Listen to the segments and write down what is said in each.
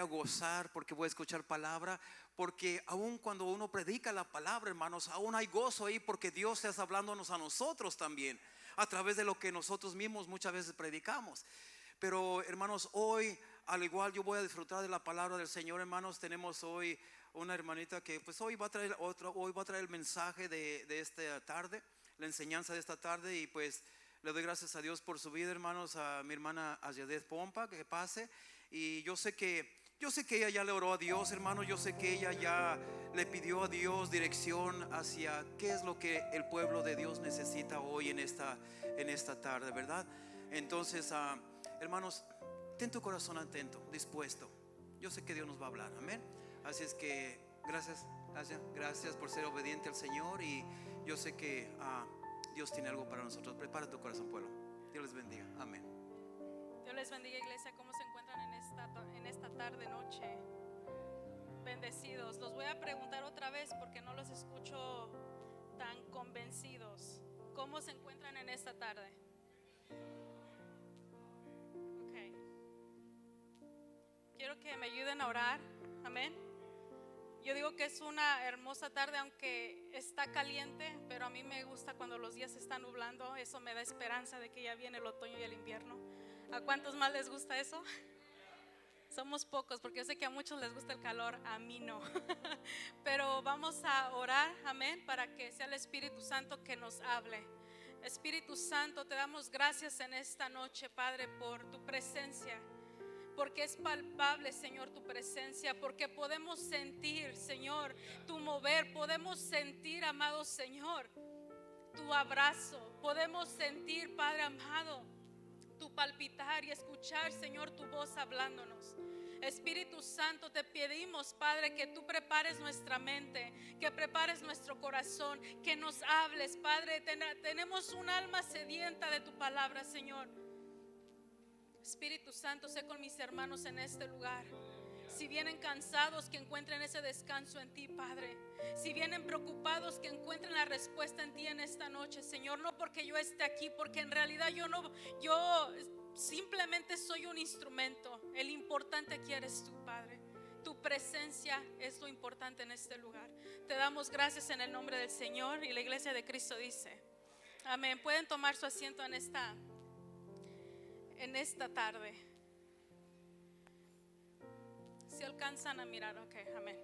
a gozar porque voy a escuchar palabra, porque aun cuando uno predica la palabra, hermanos, aún hay gozo ahí, porque Dios está hablándonos a nosotros también a través de lo que nosotros mismos muchas veces predicamos. Pero hermanos, hoy al igual yo voy a disfrutar de la palabra del Señor, hermanos. Tenemos hoy una hermanita que pues hoy va a traer el mensaje de esta tarde, la enseñanza de esta tarde, y pues le doy gracias a Dios por su vida, hermanos, a mi hermana Ayedet Pompa, que pase. Y yo sé que ella ya le oró a Dios, hermano. Yo sé que ella ya le pidió a Dios dirección hacia qué es lo que el pueblo de Dios necesita hoy en esta tarde, ¿verdad? Entonces, hermanos, ten tu corazón atento, dispuesto. Yo sé que Dios nos va a hablar, amén. Así es que gracias por ser obediente al Señor. Y yo sé que Dios tiene algo para nosotros. Prepara tu corazón, pueblo. Dios les bendiga, amén. Dios les bendiga, iglesia. ¿Cómo se encuentran en esta tarde, noche? Bendecidos. Los voy a preguntar otra vez porque no los escucho tan convencidos. ¿Cómo se encuentran en esta tarde? Ok. Quiero que me ayuden a orar. Amén. Yo digo que es una hermosa tarde, aunque está caliente, pero a mí me gusta cuando los días se están nublando. Eso me da esperanza de que ya viene el otoño y el invierno. ¿A cuántos más les gusta eso? Somos pocos, porque yo sé que a muchos les gusta el calor, a mí no. Pero vamos a orar, amén, para que sea el Espíritu Santo que nos hable. Espíritu Santo, te damos gracias en esta noche, Padre, por tu presencia, porque es palpable, Señor, tu presencia, porque podemos sentir, Señor, tu mover, podemos sentir, amado Señor, tu abrazo, podemos sentir, Padre amado, tu palpitar y escuchar, Señor, tu voz hablándonos. Espíritu Santo, te pedimos, Padre, que tú prepares nuestra mente, que prepares nuestro corazón, que nos hables, Padre. Tenemos un alma sedienta de tu palabra, Señor. Espíritu Santo, sé con mis hermanos en este lugar. Si vienen cansados, que encuentren ese descanso en ti, Padre. Si vienen preocupados, que encuentren la respuesta en ti en esta noche, Señor. No porque yo esté aquí, porque en realidad yo simplemente soy un instrumento. El importante aquí eres tú, Padre. Tu presencia es lo importante en este lugar. Te damos gracias en el nombre del Señor. Y la iglesia de Cristo dice amén. Pueden tomar su asiento en esta tarde. Si alcanzan a mirar, ok, amén.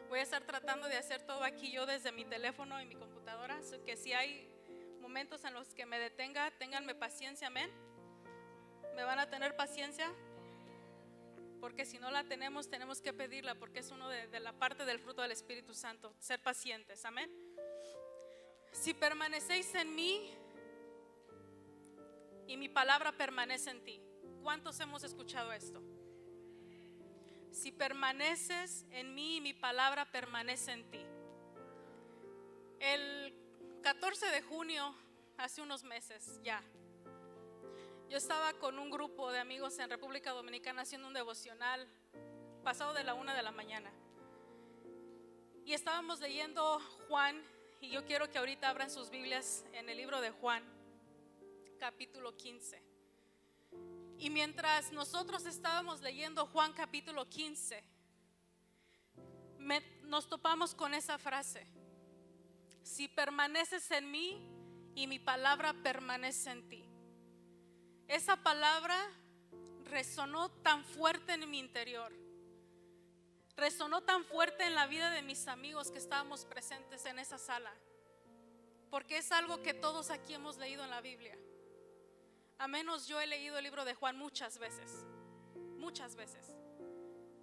Voy a estar tratando de hacer todo aquí yo desde mi teléfono y mi computadora, así que si hay momentos en los que me detenga, ténganme paciencia, amén. ¿Me van a tener paciencia? Porque si no la tenemos que pedirla, porque es uno de la parte del fruto del Espíritu Santo, ser pacientes, amén. Si permanecéis en mí y mi palabra permanece en ti. ¿Cuántos hemos escuchado esto? Si permaneces en mí y mi palabra permanece en ti. El 14 de junio, hace unos meses ya, yo estaba con un grupo de amigos en República Dominicana haciendo un devocional pasado de la 1 de la mañana. Y estábamos leyendo Juan, y yo quiero que ahorita abran sus Biblias en el libro de Juan, capítulo 15. Y mientras nosotros estábamos leyendo Juan capítulo 15, nos topamos con esa frase: si permaneces en mí y mi palabra permanece en ti. Esa palabra resonó tan fuerte en mi interior, resonó tan fuerte en la vida de mis amigos que estábamos presentes en esa sala, porque es algo que todos aquí hemos leído en la Biblia. A menos yo he leído el libro de Juan muchas veces.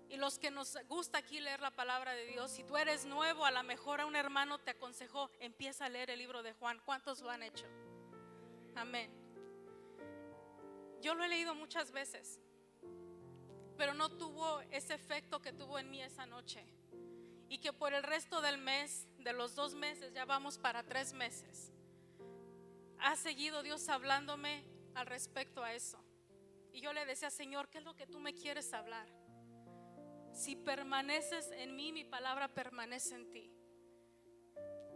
Y los que nos gusta aquí leer la palabra de Dios, si tú eres nuevo, a lo mejor a un hermano te aconsejó: empieza a leer el libro de Juan. ¿Cuántos lo han hecho? Amén. Yo lo he leído muchas veces, pero no tuvo ese efecto que tuvo en mí esa noche. Y que por el resto del mes, de los 2 meses, ya vamos para 3 meses, ha seguido Dios hablándome al respecto a eso. Y yo le decía: Señor, ¿qué es lo que tú me quieres hablar? Si permaneces en mí, mi palabra permanece en ti.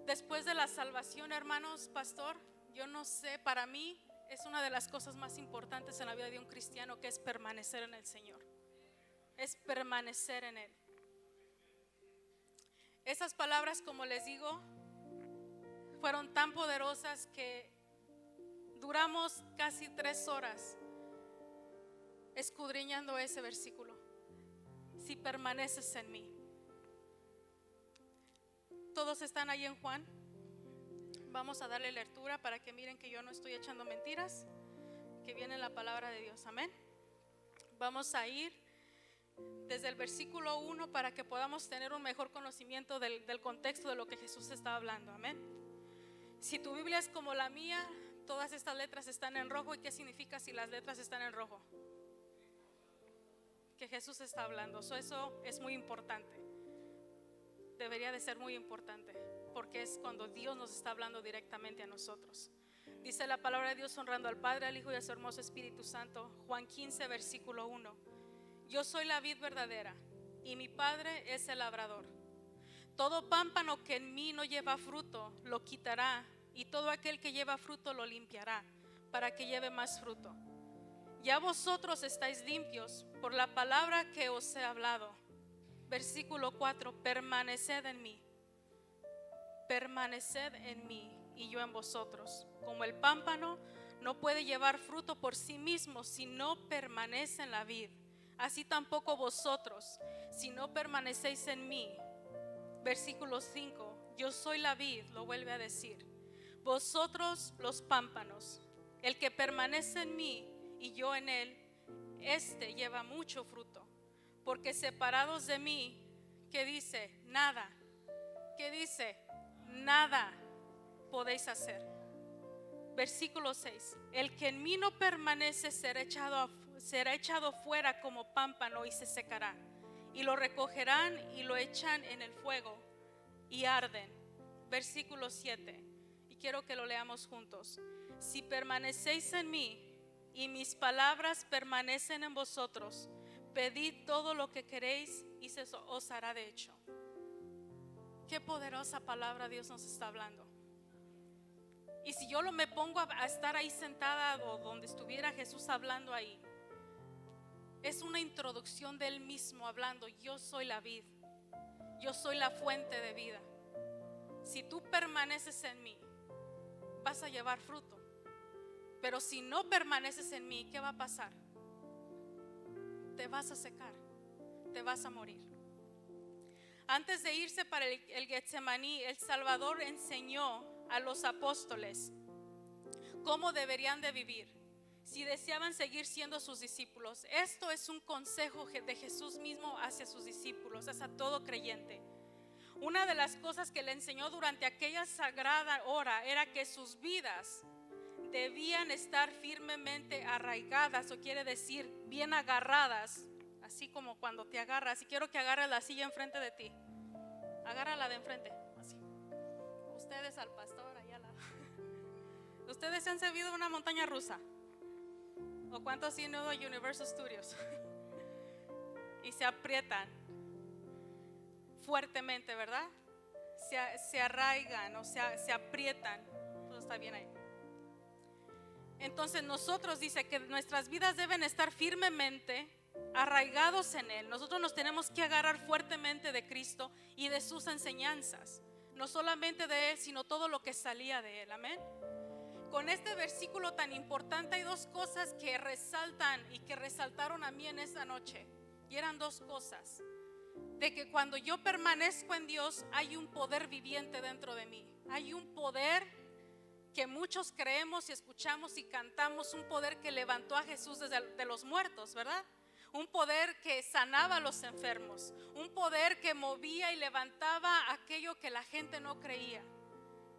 Después de la salvación, hermanos, pastor, yo no sé, para mí es una de las cosas más importantes en la vida de un cristiano, que es permanecer en el Señor. es permanecer en Él. Esas palabras, como les digo, fueron tan poderosas que duramos casi 3 horas escudriñando ese versículo. Si permaneces en mí. Todos están ahí en Juan. Vamos a darle lectura para que miren que yo no estoy echando mentiras, que viene la palabra de Dios. Amén. Vamos a ir desde el versículo 1 para que podamos tener un mejor conocimiento del contexto de lo que Jesús está hablando. Amén. Si tu Biblia es como la mía, todas estas letras están en rojo. ¿Y qué significa si las letras están en rojo? Que Jesús está hablando. Eso es muy importante. Debería de ser muy importante, porque es cuando Dios nos está hablando directamente a nosotros. Dice la palabra de Dios, honrando al Padre, al Hijo y a su hermoso Espíritu Santo. Juan 15, versículo 1. Yo soy la vid verdadera y mi Padre es el labrador. Todo pámpano que en mí no lleva fruto lo quitará, y todo aquel que lleva fruto lo limpiará, para que lleve más fruto. Ya vosotros estáis limpios por la palabra que os he hablado. Versículo 4, permaneced en mí. Permaneced en mí y yo en vosotros. Como el pámpano no puede llevar fruto por sí mismo si no permanece en la vid, así tampoco vosotros, si no permanecéis en mí. Versículo 5, yo soy la vid, lo vuelve a decir. Vosotros los pámpanos. El que permanece en mí y yo en él, este lleva mucho fruto. Porque separados de mí, ¿qué dice? Nada. ¿Qué dice? Nada podéis hacer. Versículo 6. El que en mí no permanece será echado fuera como pámpano y se secará. Y lo recogerán y lo echan en el fuego y arden. Versículo 7. Y quiero que lo leamos juntos. Si permanecéis en mí y mis palabras permanecen en vosotros, pedid todo lo que queréis y se os hará de hecho. Qué poderosa palabra Dios nos está hablando. Y si yo me pongo a estar ahí sentada o donde estuviera Jesús hablando ahí, es una introducción de Él mismo hablando. Yo soy la vid, yo soy la fuente de vida. Si tú permaneces en mí, vas a llevar fruto. Pero si no permaneces en mí, ¿qué va a pasar? Te vas a secar, te vas a morir. Antes de irse para el Getsemaní, el Salvador enseñó a los apóstoles cómo deberían de vivir si deseaban seguir siendo sus discípulos. Esto es un consejo de Jesús mismo hacia sus discípulos, hacia todo creyente. Una de las cosas que le enseñó durante aquella sagrada hora era que sus vidas debían estar firmemente arraigadas, o quiere decir bien agarradas, así como cuando te agarras. Y quiero que agarres la silla enfrente de ti. Agárrala de enfrente, así. Ustedes al pastor allá. ¿Ustedes se han subido a una montaña rusa? ¿O cuántos han ido a Universal Studios? Y se aprietan fuertemente, ¿verdad? Se arraigan o se aprietan. Todo está bien ahí. Entonces nosotros, dice que nuestras vidas deben estar firmemente arraigados en Él. Nosotros nos tenemos que agarrar fuertemente de Cristo y de sus enseñanzas. No solamente de Él, sino todo lo que salía de Él. Amén. Con este versículo tan importante hay dos cosas que resaltan y que resaltaron a mí en esta noche. Y eran dos cosas. De que cuando yo permanezco en Dios, hay un poder viviente dentro de mí. Hay un poder que muchos creemos y escuchamos y cantamos, un poder que levantó a Jesús de los muertos, ¿verdad? Un poder que sanaba a los enfermos, un poder que movía y levantaba aquello que la gente no creía.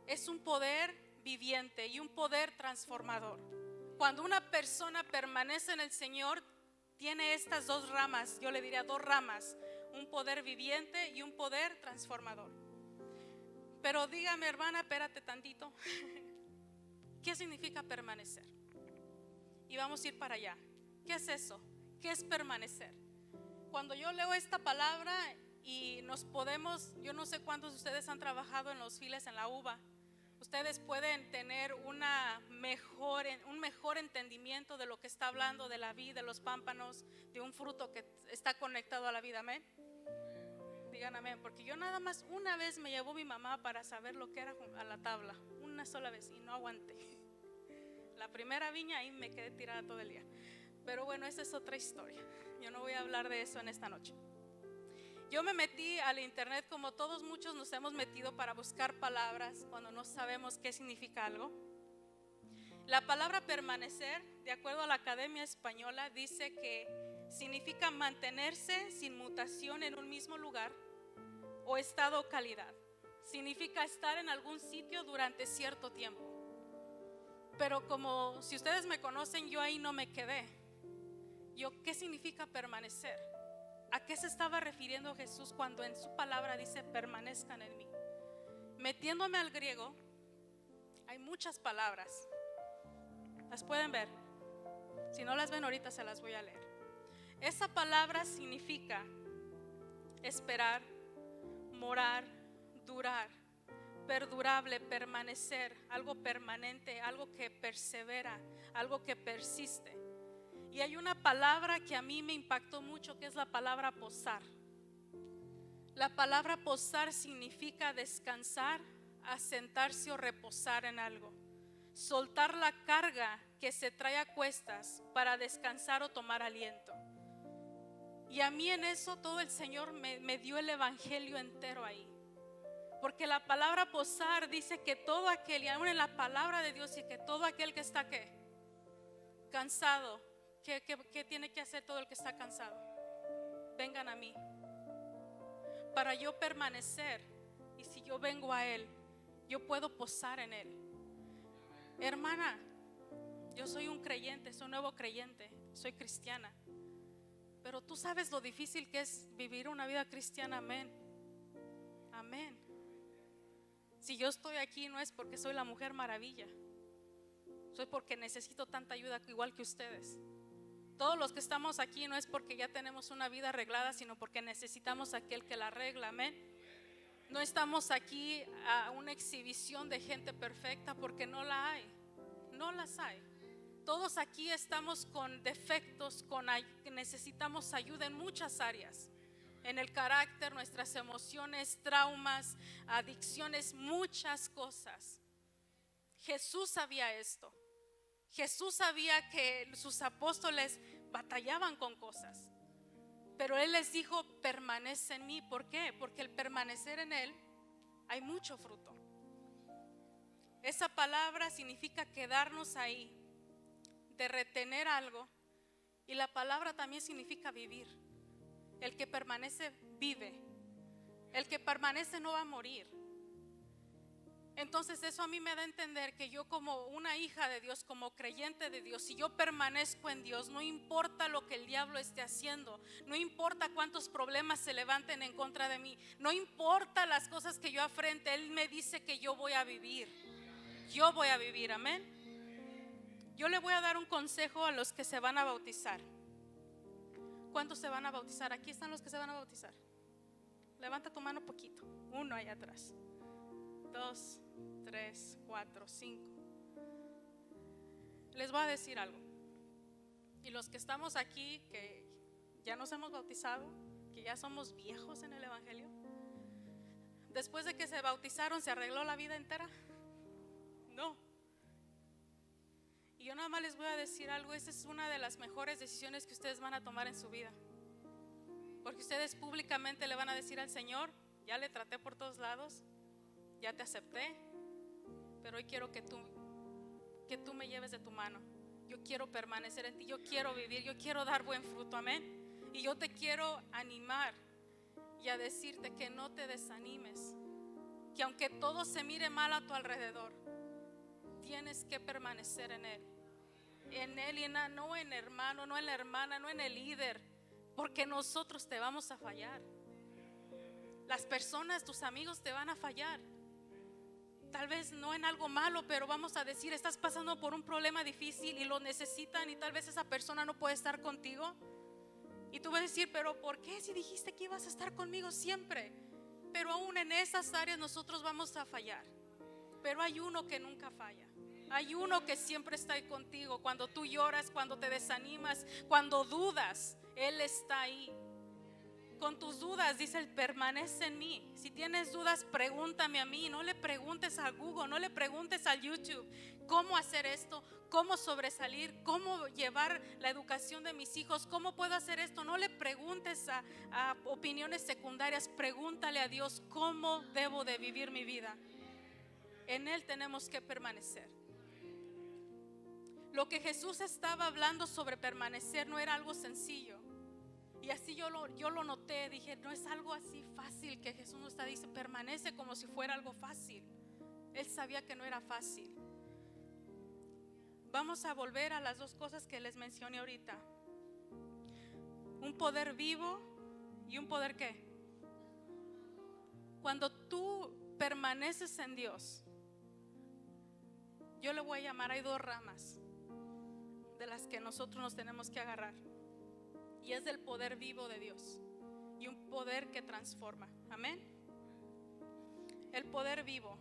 Es un poder viviente y un poder transformador. Cuando una persona permanece en el Señor, tiene estas dos ramas, yo le diría dos ramas, un poder viviente y un poder transformador. Pero dígame, hermana, espérate tantito. ¿Qué significa permanecer? Y vamos a ir para allá. ¿Qué es eso? ¿Qué es permanecer? Cuando yo leo esta palabra y nos podemos, yo no sé cuántos de ustedes han trabajado en los files en la uva. ustedes pueden tener un mejor entendimiento de lo que está hablando, de la vid, de los pámpanos, de un fruto que está conectado a la vida. Amén. Digan amén, porque yo nada más una vez me llevó mi mamá para saber lo que era a la tabla, una sola vez, y no aguanté. La primera viña ahí me quedé tirada todo el día. Pero bueno, esa es otra historia. Yo no voy a hablar de eso en esta noche. Yo me metí al internet, como todos muchos nos hemos metido, para buscar palabras cuando no sabemos qué significa algo. La palabra permanecer, de acuerdo a la Academia Española, dice que significa mantenerse sin mutación en un mismo lugar o estado o calidad. Significa estar en algún sitio durante cierto tiempo. Pero como si ustedes me conocen, yo ahí no me quedé. ¿Qué significa permanecer? ¿A qué se estaba refiriendo Jesús cuando en su palabra dice permanezcan en mí? Metiéndome al griego, hay muchas palabras. Las pueden ver. Si no las ven ahorita, se las voy a leer. Esa palabra significa esperar, morar, durar, perdurable, permanecer, algo permanente, algo que persevera, algo que persiste. Y hay una palabra que a mí me impactó mucho, que es la palabra posar. La palabra posar significa descansar, asentarse o reposar en algo. Soltar la carga que se trae a cuestas para descansar o tomar aliento. Y a mí en eso todo el Señor me dio el evangelio entero ahí. Porque la palabra posar dice que todo aquel, y aún en la palabra de Dios, y que todo aquel que está ¿qué? Cansado. ¿Qué tiene que hacer todo el que está cansado? Vengan a mí. Para yo permanecer, y si yo vengo a Él, yo puedo posar en Él. Hermana, yo soy un creyente, soy un nuevo creyente, soy cristiana. Pero tú sabes lo difícil que es vivir una vida cristiana. Amén. Amén. Si yo estoy aquí no es porque soy la mujer maravilla, soy porque necesito tanta ayuda igual que ustedes. Todos los que estamos aquí no es porque ya tenemos una vida arreglada, sino porque necesitamos a aquel que la arregla. Amén. No estamos aquí a una exhibición de gente perfecta, porque no la hay. No las hay. Todos aquí estamos con defectos, necesitamos ayuda en muchas áreas. En el carácter, nuestras emociones, traumas, adicciones, muchas cosas. Jesús sabía esto. Jesús sabía que sus apóstoles batallaban con cosas, pero Él les dijo: permanece en mí. ¿Por qué? Porque el permanecer en Él hay mucho fruto. Esa palabra significa quedarnos ahí, de retener algo. Y la palabra también significa vivir. El que permanece vive. El que permanece no va a morir. Entonces eso a mí me da a entender que yo, como una hija de Dios, como creyente de Dios, si yo permanezco en Dios, no importa lo que el diablo esté haciendo, no importa cuántos problemas se levanten en contra de mí, no importa las cosas que yo afrente, Él me dice que yo voy a vivir. Yo voy a vivir, amén. Yo le voy a dar un consejo a los que se van a bautizar. ¿Cuántos se van a bautizar? Aquí están los que se van a bautizar. Levanta tu mano poquito. Uno allá atrás. 2, 3, 4, 5. Les voy a decir algo. Y los que estamos aquí, que ya nos hemos bautizado, que ya somos viejos en el evangelio, después de que se bautizaron, ¿se arregló la vida entera? No. Y yo nada más les voy a decir algo. Esa es una de las mejores decisiones que ustedes van a tomar en su vida, porque ustedes públicamente le van a decir al Señor: ya le traté por todos lados, ya te acepté, pero hoy quiero que tú me lleves de tu mano. Yo quiero permanecer en ti, yo quiero vivir, yo quiero dar buen fruto, amén. Y yo te quiero animar y a decirte que no te desanimes, que aunque todo se mire mal a tu alrededor, tienes que permanecer en Él. En Él y no en hermano, no en la hermana, no en el líder, porque nosotros te vamos a fallar. Las personas, tus amigos te van a fallar. Tal vez no en algo malo, pero vamos a decir: estás pasando por un problema difícil y lo necesitan, y tal vez esa persona no puede estar contigo. Y tú vas a decir: pero ¿por qué si dijiste que ibas a estar conmigo siempre? Pero aún en esas áreas nosotros vamos a fallar. pero hay uno que nunca falla. Hay uno que siempre está ahí contigo. Cuando tú lloras, cuando te desanimas, cuando dudas, Él está ahí. Con tus dudas, dice Él, permanece en mí. Si tienes dudas, pregúntame a mí. No le preguntes a Google, no le preguntes a YouTube cómo hacer esto, cómo sobresalir, cómo llevar la educación de mis hijos, cómo puedo hacer esto. No le preguntes a opiniones secundarias. Pregúntale a Dios cómo debo de vivir mi vida. En Él tenemos que permanecer. Lo que Jesús estaba hablando sobre permanecer no era algo sencillo. Y así yo lo noté, dije, no es algo así fácil que Jesús nos está diciendo, permanece como si fuera algo fácil. Él sabía que no era fácil. Vamos a volver a las dos cosas que les mencioné ahorita. Un poder vivo y un poder ¿qué? Cuando tú permaneces en Dios, yo le voy a llamar, hay dos ramas de las que nosotros nos tenemos que agarrar. Y es del poder vivo de Dios y un poder que transforma. Amén. El poder vivo.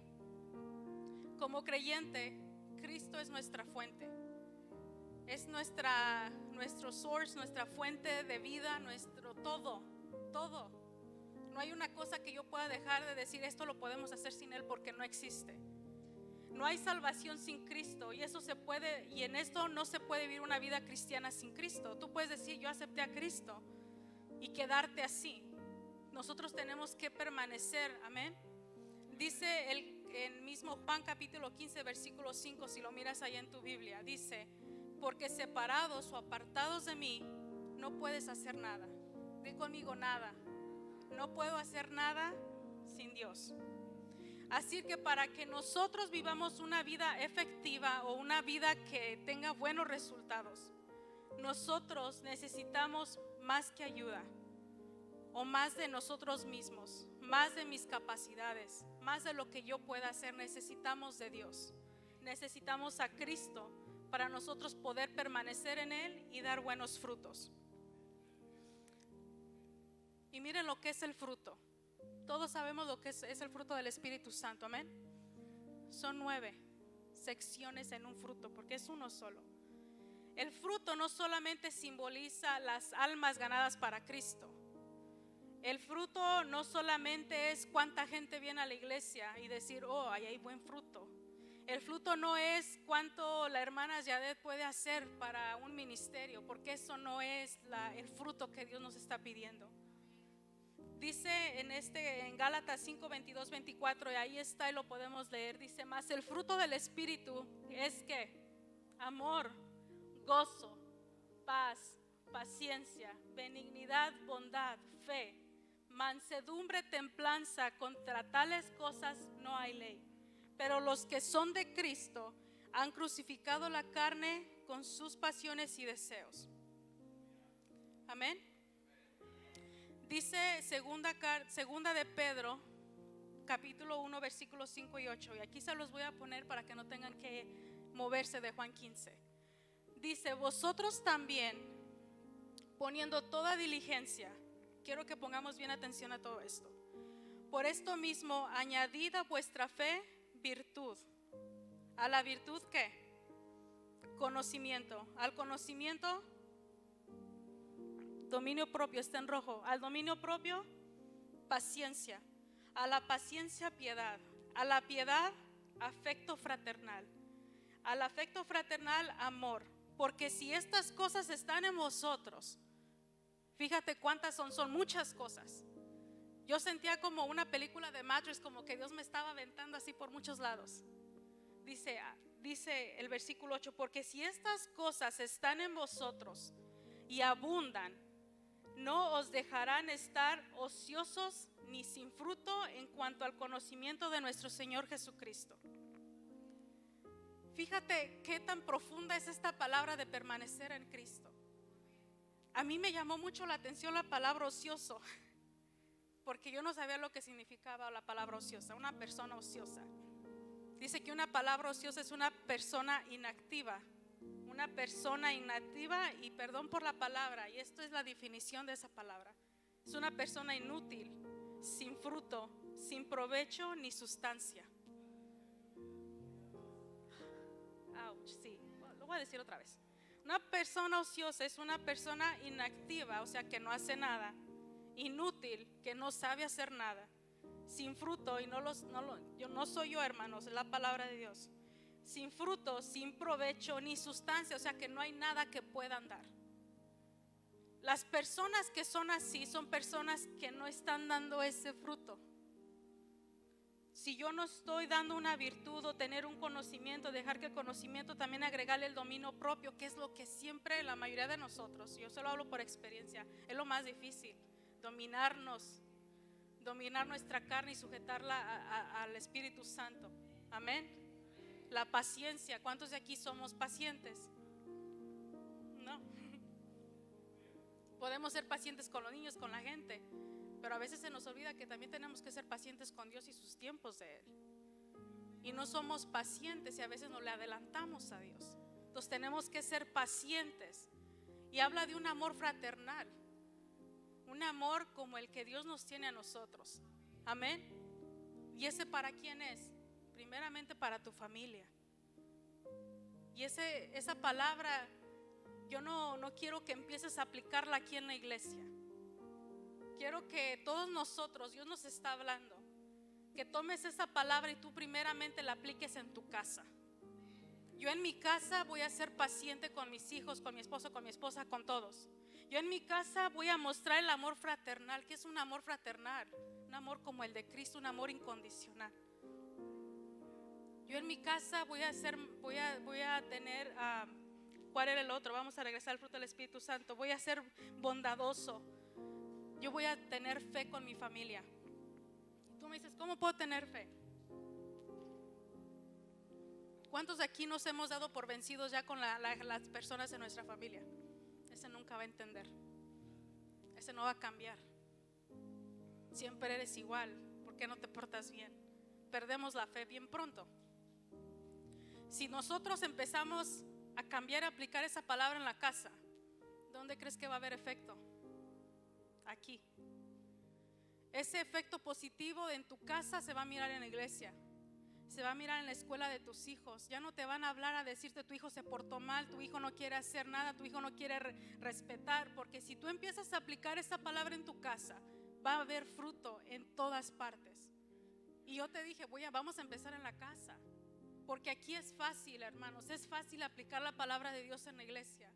Como creyente, Cristo es nuestra fuente. Es nuestro source, nuestra fuente de vida, nuestro todo. No hay una cosa que yo pueda dejar de decir, esto lo podemos hacer sin Él, porque no existe. No hay salvación sin Cristo, y eso se puede, y en esto no se puede vivir una vida cristiana sin Cristo. Tú puedes decir, yo acepté a Cristo, y quedarte así. Nosotros tenemos que permanecer, amén. Dice el mismo Juan capítulo 15 versículo 5, si lo miras ahí en tu Biblia, dice, porque separados o apartados de mí no puedes hacer nada. Di conmigo, nada. No puedo hacer nada sin Dios. Así que para que nosotros vivamos una vida efectiva o una vida que tenga buenos resultados, nosotros necesitamos más que ayuda, o más de nosotros mismos, más de mis capacidades, más de lo que yo pueda hacer. Necesitamos de Dios, necesitamos a Cristo para nosotros poder permanecer en Él y dar buenos frutos. Y miren lo que es el fruto. Todos sabemos lo que es el fruto del Espíritu Santo, amén. Son 9 secciones en un fruto, porque es uno solo. El fruto no solamente simboliza las almas ganadas para Cristo. El fruto no solamente es cuánta gente viene a la iglesia y decir, oh, ahí hay buen fruto. El fruto no es cuánto la hermana Yadet puede hacer para un ministerio, porque eso no es el fruto que Dios nos está pidiendo. Dice en Gálatas 5, 22, 24, y ahí está y lo podemos leer. Dice, más el fruto del Espíritu es que amor, gozo, paz, paciencia, benignidad, bondad, fe, mansedumbre, templanza. Contra tales cosas no hay ley. Pero los que son de Cristo han crucificado la carne con sus pasiones y deseos. Amén. Dice segunda de Pedro, capítulo 1, versículos 5 y 8. Y aquí se los voy a poner para que no tengan que moverse de Juan 15. Dice, vosotros también, poniendo toda diligencia, quiero que pongamos bien atención a todo esto. Por esto mismo, añadid a vuestra fe virtud. ¿A la virtud qué? Conocimiento. Al conocimiento, dominio propio, está en rojo. Al dominio propio, paciencia. A la paciencia, piedad. A la piedad, afecto fraternal. Al afecto fraternal, amor. Porque si estas cosas están en vosotros, fíjate cuántas son muchas cosas. Yo sentía como una película de Matrix, como que Dios me estaba aventando así por muchos lados. Dice el versículo 8, porque si estas cosas están en vosotros y abundan, no os dejarán estar ociosos ni sin fruto en cuanto al conocimiento de nuestro Señor Jesucristo. Fíjate qué tan profunda es esta palabra de permanecer en Cristo. A mí me llamó mucho la atención la palabra ocioso, porque yo no sabía lo que significaba la palabra ociosa, una persona ociosa. Dice que una palabra ociosa es una persona inactiva. Una persona inactiva, y perdón por la palabra, y esto es la definición de esa palabra. Es una persona inútil, sin fruto, sin provecho ni sustancia. ouch, sí, lo voy a decir otra vez. Una persona ociosa es una persona inactiva, o sea que no hace nada, inútil, que no sabe hacer nada, sin fruto, y yo no soy yo, hermanos, es la palabra de Dios. Sin fruto, sin provecho, ni sustancia, o sea que no hay nada que puedan dar. Las personas que son así son personas que no están dando ese fruto. Si yo no estoy dando una virtud o tener un conocimiento, dejar que el conocimiento también agregarle el dominio propio, que es lo que siempre la mayoría de nosotros, yo solo hablo por experiencia, es lo más difícil, dominar nuestra carne y sujetarla al Espíritu Santo. Amén. La paciencia, ¿cuántos de aquí somos pacientes? No. Podemos ser pacientes con los niños, con la gente, pero a veces se nos olvida que también tenemos que ser pacientes con Dios y sus tiempos de Él. Y no somos pacientes y a veces nos le adelantamos a Dios. Entonces tenemos que ser pacientes. Y habla de un amor fraternal, un amor como el que Dios nos tiene a nosotros. Amén. ¿Y ese para quién es? Primeramente para tu familia. Y esa palabra yo no quiero que empieces a aplicarla aquí en la iglesia. Quiero que todos nosotros, Dios nos está hablando, que tomes esa palabra y tú primeramente la apliques en tu casa. Yo en mi casa voy a ser paciente con mis hijos, con mi esposo, con mi esposa, con todos. Yo en mi casa voy a mostrar el amor fraternal. ¿Qué es un amor fraternal? Un amor como el de Cristo, un amor incondicional. Yo en mi casa voy a tener, ¿cuál era el otro? Vamos a regresar al fruto del Espíritu Santo. Voy a ser bondadoso. Yo voy a tener fe con mi familia. Tú me dices, ¿cómo puedo tener fe? ¿Cuántos de aquí nos hemos dado por vencidos ya con las personas de nuestra familia? Ese nunca va a entender. Ese no va a cambiar. Siempre eres igual. ¿Por qué no te portas bien? Perdemos la fe bien pronto. Si nosotros empezamos a cambiar y aplicar esa palabra en la casa, ¿dónde crees que va a haber efecto? Aquí. Ese efecto positivo en tu casa se va a mirar en la iglesia, se va a mirar en la escuela de tus hijos. Ya no te van a hablar a decirte tu hijo se portó mal, tu hijo no quiere hacer nada, tu hijo no quiere respetar, porque si tú empiezas a aplicar esa palabra en tu casa, va a haber fruto en todas partes. Y yo te dije, vamos a empezar en la casa, porque aquí es fácil, hermanos, es fácil aplicar la palabra de Dios en la iglesia.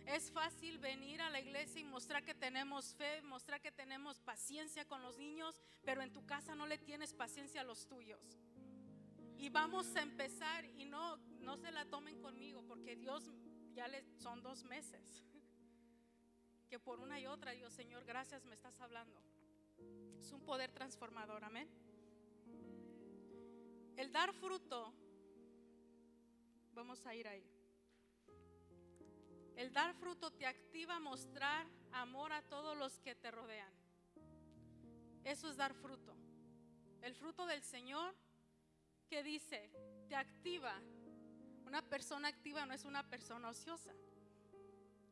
Es fácil venir a la iglesia y mostrar que tenemos fe, mostrar que tenemos paciencia con los niños, pero en tu casa no le tienes paciencia a los tuyos. Y vamos a empezar, y no se la tomen conmigo, porque Dios son 2 meses que por una y otra digo, Señor, gracias, me estás hablando. Es un poder transformador, amén. El dar fruto, vamos a ir ahí. El dar fruto te activa a mostrar amor a todos los que te rodean. Eso es dar fruto. El fruto del Señor, que dice, te activa. Una persona activa no es una persona ociosa.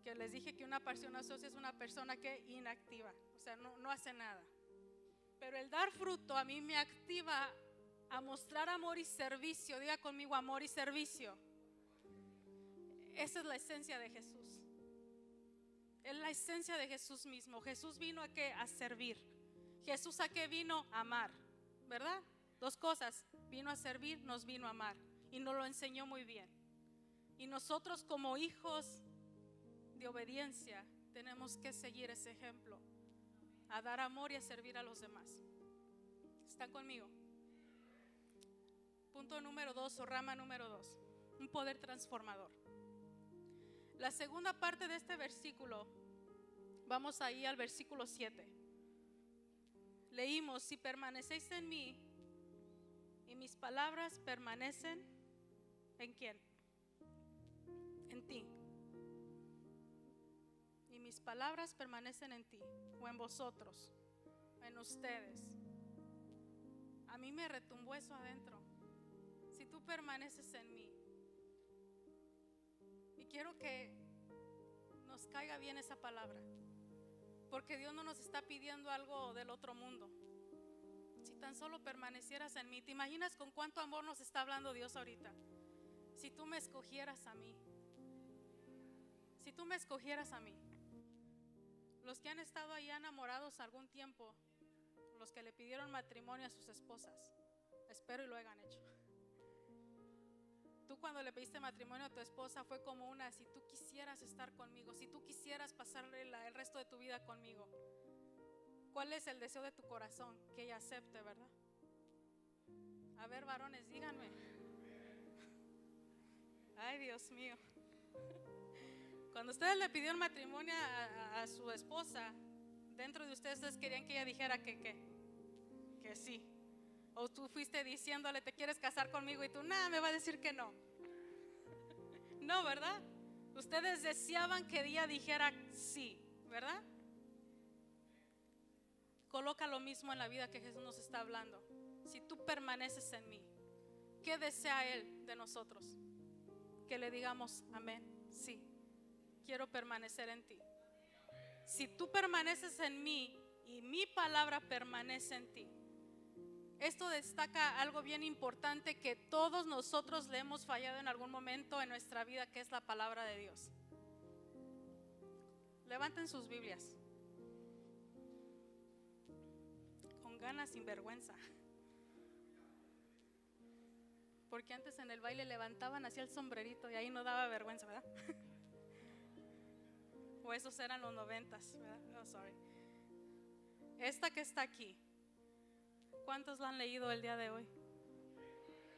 Que les dije que una persona ociosa es una persona que inactiva, o sea, no hace nada. Pero el dar fruto a mí me activa a mostrar amor y servicio. Diga conmigo, amor y servicio. Esa es la esencia de Jesús. Es la esencia de Jesús mismo. Jesús vino a servir. Jesús a qué vino? A amar, ¿verdad? 2 cosas. Vino a servir, nos vino a amar. Y nos lo enseñó muy bien. Y nosotros como hijos de obediencia tenemos que seguir ese ejemplo. A dar amor y a servir a los demás. ¿Están conmigo? Punto número 2 o rama número 2. Un poder transformador. La segunda parte de este versículo, vamos ahí al versículo 7. Leímos, si permanecéis en mí y mis palabras permanecen, ¿en quién? En ti. Y mis palabras permanecen en ti, o en vosotros, en ustedes. A mí me retumbó eso adentro. Si tú permaneces en mí. Y quiero que nos caiga bien esa palabra, porque Dios no nos está pidiendo algo del otro mundo. Si tan solo permanecieras en mí. ¿Te imaginas con cuánto amor nos está hablando Dios ahorita? Si tú me escogieras a mí, si tú me escogieras a mí, los que han estado ahí enamorados algún tiempo, los que le pidieron matrimonio a sus esposas, espero y lo hayan hecho. Tú cuando le pediste matrimonio a tu esposa fue como una, si tú quisieras estar conmigo, si tú quisieras pasarle el resto de tu vida conmigo, ¿cuál es el deseo de tu corazón? Que ella acepte, ¿verdad? A ver, varones, díganme. Ay, Dios mío. Cuando ustedes le pidieron matrimonio a su esposa, dentro de ustedes querían que ella dijera que sí. O tú fuiste diciéndole, ¿te quieres casar conmigo? Y tú, nada, me va a decir que no. No, ¿verdad? Ustedes deseaban que ella dijera sí, ¿verdad? Coloca lo mismo en la vida que Jesús nos está hablando. Si tú permaneces en mí, ¿qué desea Él de nosotros? Que le digamos, amén, sí, quiero permanecer en ti. Si tú permaneces en mí y mi palabra permanece en ti, esto destaca algo bien importante que todos nosotros le hemos fallado en algún momento en nuestra vida, que es la palabra de Dios. Levanten sus Biblias. Con ganas, sin vergüenza. Porque antes en el baile levantaban así el sombrerito y ahí no daba vergüenza, ¿verdad? O esos eran los 90s, ¿verdad? No, sorry. Esta que está aquí, ¿cuántos la han leído el día de hoy?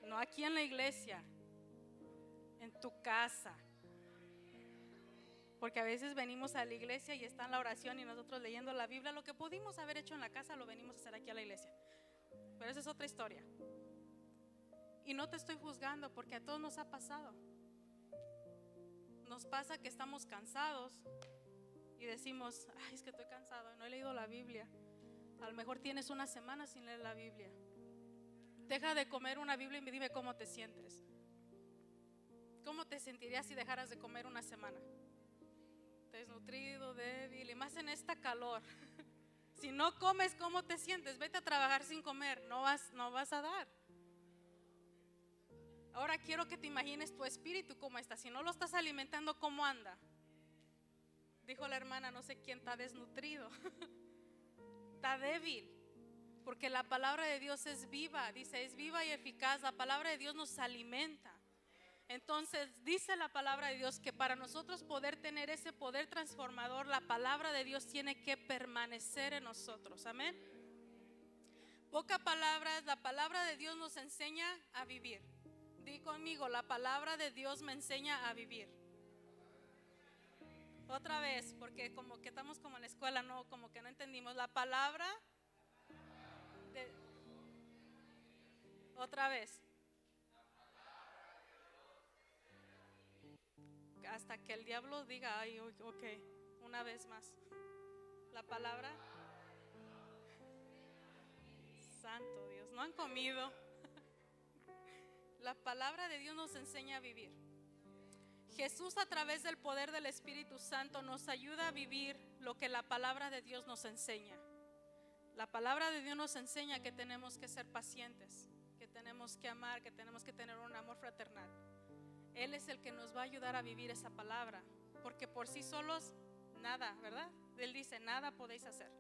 No aquí en la iglesia, en tu casa. Porque a veces venimos a la iglesia y está en la oración y nosotros leyendo la Biblia. Lo que pudimos haber hecho en la casa lo venimos a hacer aquí a la iglesia. Pero esa es otra historia. Y no te estoy juzgando porque a todos nos ha pasado. Nos pasa que estamos cansados y decimos, ay, es que estoy cansado, no he leído la Biblia. A lo mejor tienes una semana sin leer la Biblia. Deja de comer una Biblia y dime cómo te sientes. ¿Cómo te sentirías si dejaras de comer una semana? Desnutrido, débil, y más en esta calor. Si no comes, ¿cómo te sientes? Vete a trabajar sin comer, no vas a dar. Ahora quiero que te imagines tu espíritu cómo está. Si no lo estás alimentando, ¿cómo anda? Dijo la hermana, no sé quién, está desnutrido. Está débil. Porque la palabra de Dios es viva. Dice, es viva y eficaz. La palabra de Dios nos alimenta. Entonces dice la palabra de Dios que para nosotros poder tener ese poder transformador, la palabra de Dios tiene que permanecer en nosotros. Amén. Pocas palabras, la palabra de Dios nos enseña a vivir. Di conmigo, la palabra de Dios me enseña a vivir. Otra vez, porque como que estamos como en la escuela, no, como que no entendimos. La palabra de... Otra vez. Hasta que el diablo diga, ay, ok, una vez más. La palabra. Santo Dios, no han comido. La palabra de Dios nos enseña a vivir. Jesús, a través del poder del Espíritu Santo, nos ayuda a vivir lo que la palabra de Dios nos enseña. La palabra de Dios nos enseña que tenemos que ser pacientes, que tenemos que amar, que tenemos que tener un amor fraternal. Él es el que nos va a ayudar a vivir esa palabra, porque por sí solos nada, ¿verdad? Él dice, nada podéis hacer.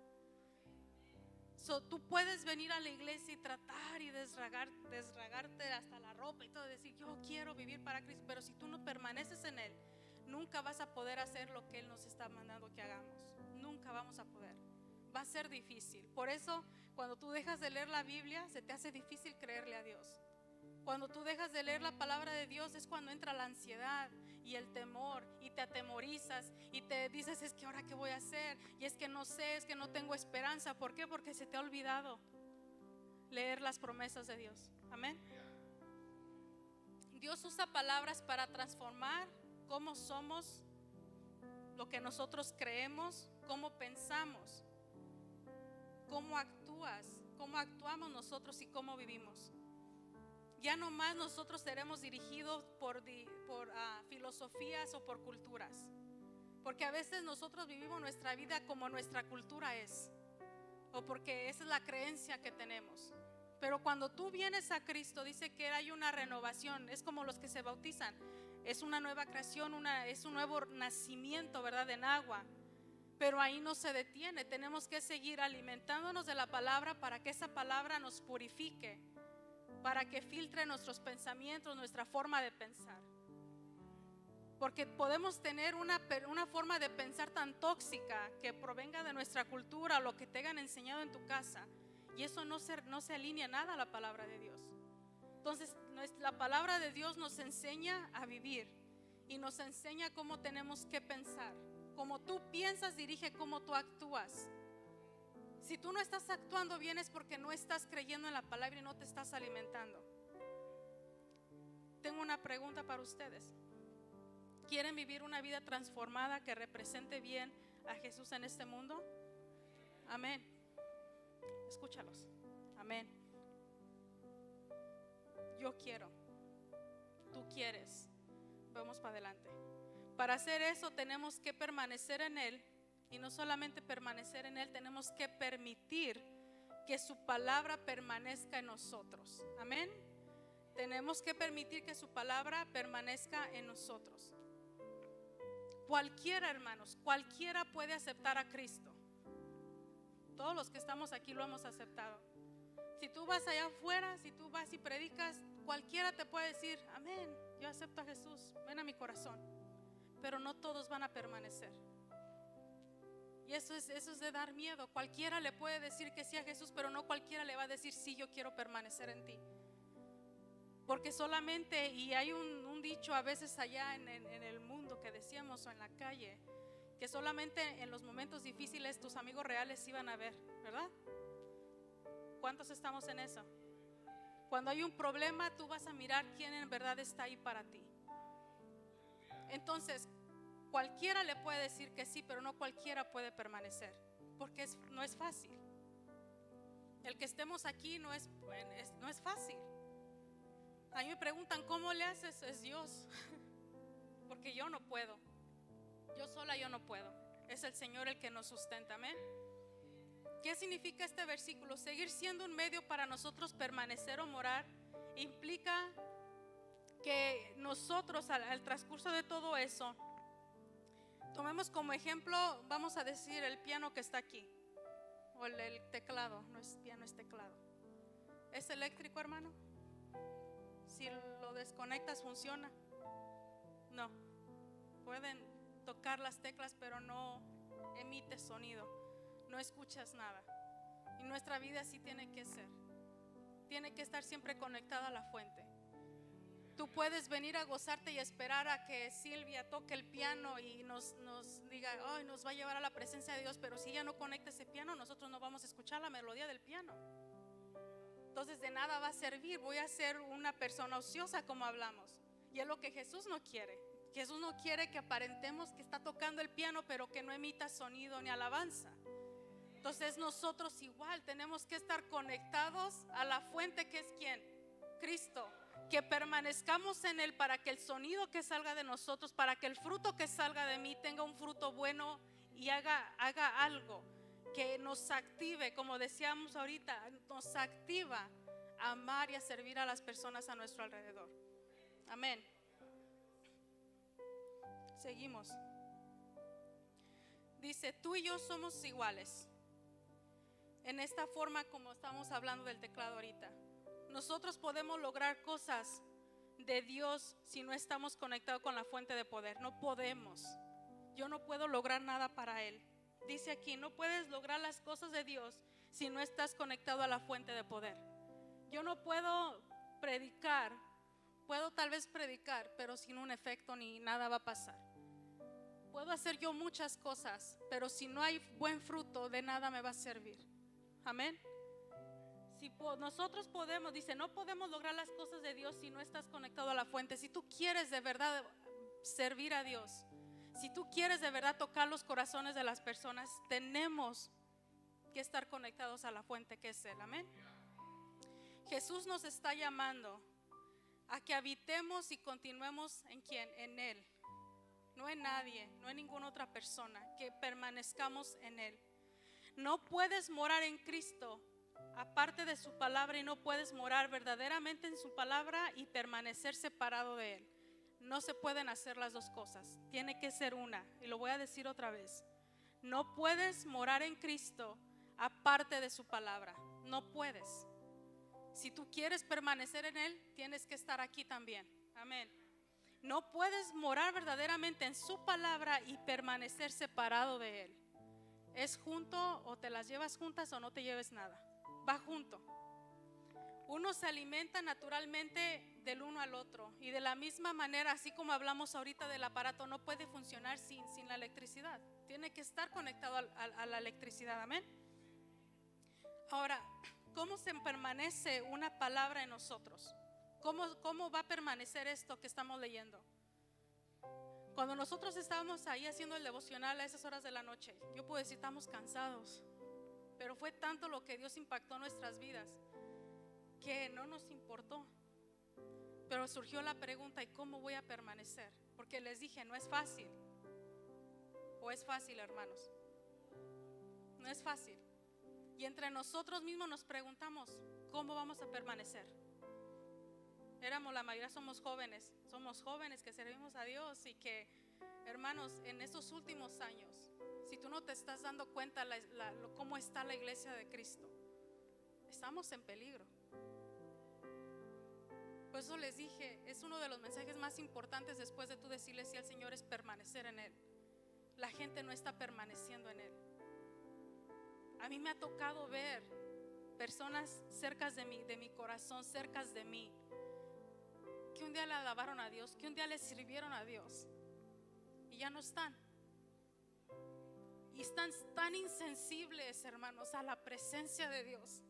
Tú puedes venir a la iglesia y tratar y desragarte hasta la ropa y todo, decir, yo quiero vivir para Cristo, pero si tú no permaneces en Él, nunca vas a poder hacer lo que Él nos está mandando que hagamos. Nunca vamos a poder. Va a ser difícil. Por eso, cuando tú dejas de leer la Biblia, se te hace difícil creerle a Dios. Cuando tú dejas de leer la palabra de Dios es cuando entra la ansiedad y el temor y te atemorizas y te dices, es que ahora qué voy a hacer, y es que no sé, es que no tengo esperanza. ¿Por qué? Porque se te ha olvidado leer las promesas de Dios. Amén. Dios usa palabras para transformar cómo somos, lo que nosotros creemos, cómo pensamos, cómo actuamos nosotros y cómo vivimos. Ya no más nosotros seremos dirigidos por filosofías o por culturas, porque a veces nosotros vivimos nuestra vida como nuestra cultura es, o porque esa es la creencia que tenemos. Pero cuando tú vienes a Cristo, dice que hay una renovación. Es como los que se bautizan. Es una nueva creación, es un nuevo nacimiento, ¿verdad? En agua. Pero ahí no se detiene. Tenemos que seguir alimentándonos de la palabra para que esa palabra nos purifique, para que filtre nuestros pensamientos, nuestra forma de pensar. Porque podemos tener una forma de pensar tan tóxica que provenga de nuestra cultura o lo que te hayan enseñado en tu casa, y eso no se alinea nada a la palabra de Dios. Entonces la palabra de Dios nos enseña a vivir y nos enseña cómo tenemos que pensar. Como tú piensas, dirige cómo tú actúas. Si tú no estás actuando bien es porque no estás creyendo en la palabra y no te estás alimentando. Tengo una pregunta para ustedes. ¿Quieren vivir una vida transformada que represente bien a Jesús en este mundo? Amén. Escúchalos. Amén. Yo quiero. Tú quieres. Vamos para adelante. Para hacer eso tenemos que permanecer en Él. Y no solamente permanecer en Él, tenemos que permitir que su palabra permanezca en nosotros. Amén. Tenemos que permitir que su palabra permanezca en nosotros. Cualquiera, hermanos, cualquiera puede aceptar a Cristo. Todos los que estamos aquí lo hemos aceptado. Si tú vas allá afuera, si tú vas y predicas, cualquiera te puede decir, amén, yo acepto a Jesús, ven a mi corazón. Pero no todos van a permanecer. Y eso es de dar miedo. Cualquiera le puede decir que sí a Jesús, pero no cualquiera le va a decir, sí, yo quiero permanecer en ti. Porque solamente, y hay un dicho a veces allá en el mundo que decíamos, o en la calle, que solamente en los momentos difíciles tus amigos reales iban a ver, ¿verdad? ¿Cuántos estamos en eso? Cuando hay un problema, tú vas a mirar quién en verdad está ahí para ti. Entonces, cualquiera le puede decir que sí, pero no cualquiera puede permanecer, porque no es fácil. El que estemos aquí no es fácil. A mí me preguntan, ¿cómo le haces? Es Dios. Porque yo no puedo. Yo sola yo no puedo. Es el Señor el que nos sustenta. Amén. ¿Qué significa este versículo? Seguir siendo un medio para nosotros permanecer o morar implica que nosotros al transcurso de todo eso, tomemos como ejemplo, vamos a decir, el piano que está aquí, o el teclado. No es piano, es teclado. ¿Es eléctrico, hermano? Si lo desconectas, ¿funciona? No. Pueden tocar las teclas, pero no emite sonido. No escuchas nada. Y nuestra vida así tiene que ser. Tiene que estar siempre conectada a la fuente. Tú puedes venir a gozarte y esperar a que Silvia toque el piano y nos diga, ay, nos va a llevar a la presencia de Dios, pero si ella no conecta ese piano, nosotros no vamos a escuchar la melodía del piano. Entonces de nada va a servir. Voy a ser una persona ociosa, como hablamos. Y es lo que Jesús no quiere. Jesús no quiere que aparentemos que está tocando el piano, pero que no emita sonido ni alabanza. Entonces nosotros igual tenemos que estar conectados a la fuente, que es ¿quién? Cristo. Que permanezcamos en Él para que el sonido que salga de nosotros, para que el fruto que salga de mí tenga un fruto bueno y haga algo que nos active, como decíamos ahorita, nos activa a amar y a servir a las personas a nuestro alrededor. Amén. Seguimos. Dice, tú y yo somos iguales. En esta forma como estamos hablando del teclado ahorita. Nosotros podemos lograr cosas de Dios si no estamos conectados con la fuente de poder. No podemos. Yo no puedo lograr nada para Él. Dice aquí, no puedes lograr las cosas de Dios si no estás conectado a la fuente de poder. Yo no puedo predicar, puedo tal vez predicar, pero sin un efecto ni nada va a pasar. Puedo hacer yo muchas cosas, pero si no hay buen fruto, de nada me va a servir. Amén. Si nosotros podemos, dice, no podemos lograr las cosas de Dios si no estás conectado a la fuente. Si tú quieres de verdad servir a Dios, si tú quieres de verdad tocar los corazones de las personas, tenemos que estar conectados a la fuente que es Él. Amén. Jesús nos está llamando a que habitemos y continuemos en ¿quién? En Él. No en nadie, no en ninguna otra persona. Que permanezcamos en Él. No puedes morar en Cristo aparte de su palabra y no puedes morar verdaderamente en su palabra y permanecer separado de Él. No se pueden hacer las dos cosas, tiene que ser una. Y lo voy a decir otra vez: no puedes morar en Cristo aparte de su palabra, no puedes. Si tú quieres permanecer en Él, tienes que estar aquí también. Amén. No puedes morar verdaderamente en su palabra y permanecer separado de Él. Es junto, o te las llevas juntas o no te lleves nada. Va junto. Uno se alimenta naturalmente del uno al otro. Y de la misma manera, así como hablamos ahorita del aparato, no puede funcionar sin la electricidad. Tiene que estar conectado a la electricidad. Amén. Ahora, ¿cómo se permanece una palabra en nosotros? ¿Cómo va a permanecer esto que estamos leyendo? Cuando nosotros estábamos ahí haciendo el devocional a esas horas de la noche, yo puedo decir, estamos cansados, pero fue tanto lo que Dios impactó en nuestras vidas que no nos importó. Pero surgió la pregunta: ¿y cómo voy a permanecer? Porque les dije, no es fácil. ¿O es fácil, hermanos? No es fácil. Y entre nosotros mismos nos preguntamos, ¿cómo vamos a permanecer? La mayoría somos jóvenes que servimos a Dios y que, hermanos, en estos últimos años, si tú no te estás dando cuenta cómo está la iglesia de Cristo, estamos en peligro. Por eso les dije, es uno de los mensajes más importantes después de tú decirle sí al Señor, es permanecer en Él. La gente no está permaneciendo en Él. A mí me ha tocado ver personas cerca de mi corazón, cerca de mí, que un día le alabaron a Dios, que un día le sirvieron a Dios y ya no están. Y están tan insensibles, hermanos, a la presencia de Dios,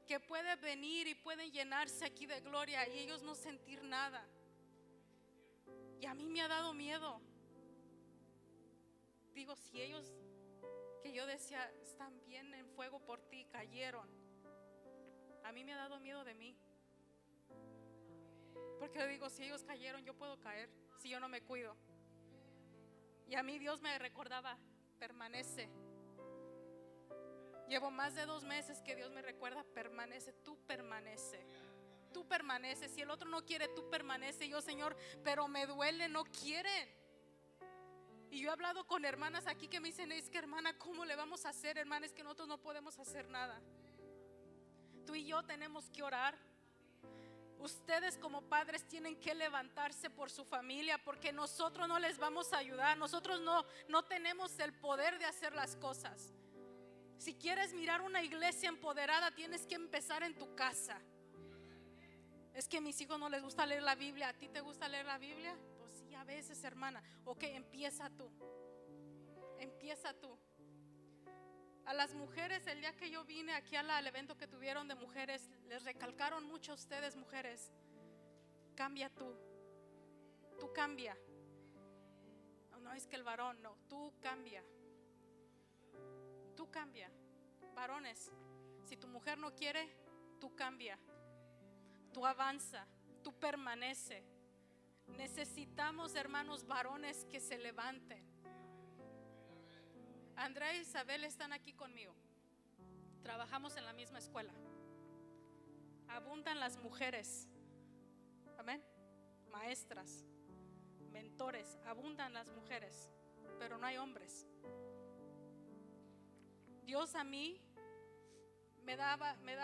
que puede venir y pueden llenarse aquí de gloria y ellos no sentir nada. Y a mí me ha dado miedo. Digo, si ellos, que yo decía, están bien en fuego por ti, cayeron, a mí me ha dado miedo de mí. Porque yo digo, si ellos cayeron, yo puedo caer si yo no me cuido. Y a mí Dios me recordaba, permanece. Llevo más de 2 meses que Dios me recuerda, permanece, tú permanece. Tú permaneces. Si el otro no quiere, tú permanece. Y yo, Señor, pero me duele, no quieren. Y yo he hablado con hermanas aquí que me dicen, es que hermana, ¿cómo le vamos a hacer, hermana? Es que nosotros no podemos hacer nada. Tú y yo tenemos que orar. Ustedes como padres tienen que levantarse por su familia, porque nosotros no les vamos a ayudar. Nosotros no tenemos el poder de hacer las cosas. Si quieres mirar una iglesia empoderada, tienes que empezar en tu casa. Es que a mis hijos no les gusta leer la Biblia. ¿A ti te gusta leer la Biblia? Pues sí, a veces, hermana. Ok, empieza tú. Empieza tú. A las mujeres, el día que yo vine aquí al evento que tuvieron de mujeres, les recalcaron mucho a ustedes, mujeres: cambia tú. Tú cambia. No es que el varón, no, tú cambia. Tú cambia. Varones, si tu mujer no quiere, tú cambia. Tú avanza, tú permanece. Necesitamos, hermanos, varones que se levanten. Andrea e Isabel están aquí conmigo. Trabajamos en la misma escuela. Abundan las mujeres. Amén. Maestras, mentores, abundan las mujeres, pero no hay hombres. Dios a mí me da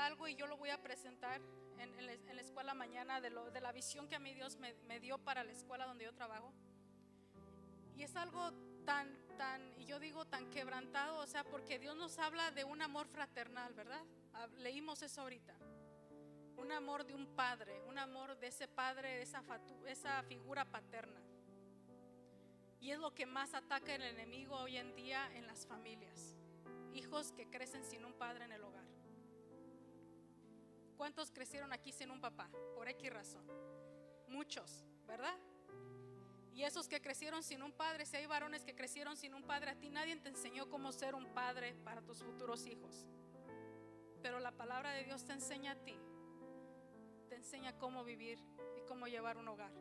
algo y yo lo voy a presentar en la escuela mañana de la visión que a mí Dios me dio para la escuela donde yo trabajo. Y es algo tan, y yo digo tan quebrantado, o sea, porque Dios nos habla de un amor fraternal, ¿verdad? Leímos eso ahorita. Un amor de un padre, un amor de ese padre, esa figura paterna. Y es lo que más ataca el enemigo hoy en día en las familias. Hijos que crecen sin un padre en el hogar. ¿Cuántos crecieron aquí sin un papá? Por X razón. Muchos, ¿verdad? Y esos que crecieron sin un padre, si hay varones que crecieron sin un padre, a ti nadie te enseñó cómo ser un padre para tus futuros hijos. Pero la palabra de Dios te enseña a ti. Te enseña cómo vivir y cómo llevar un hogar.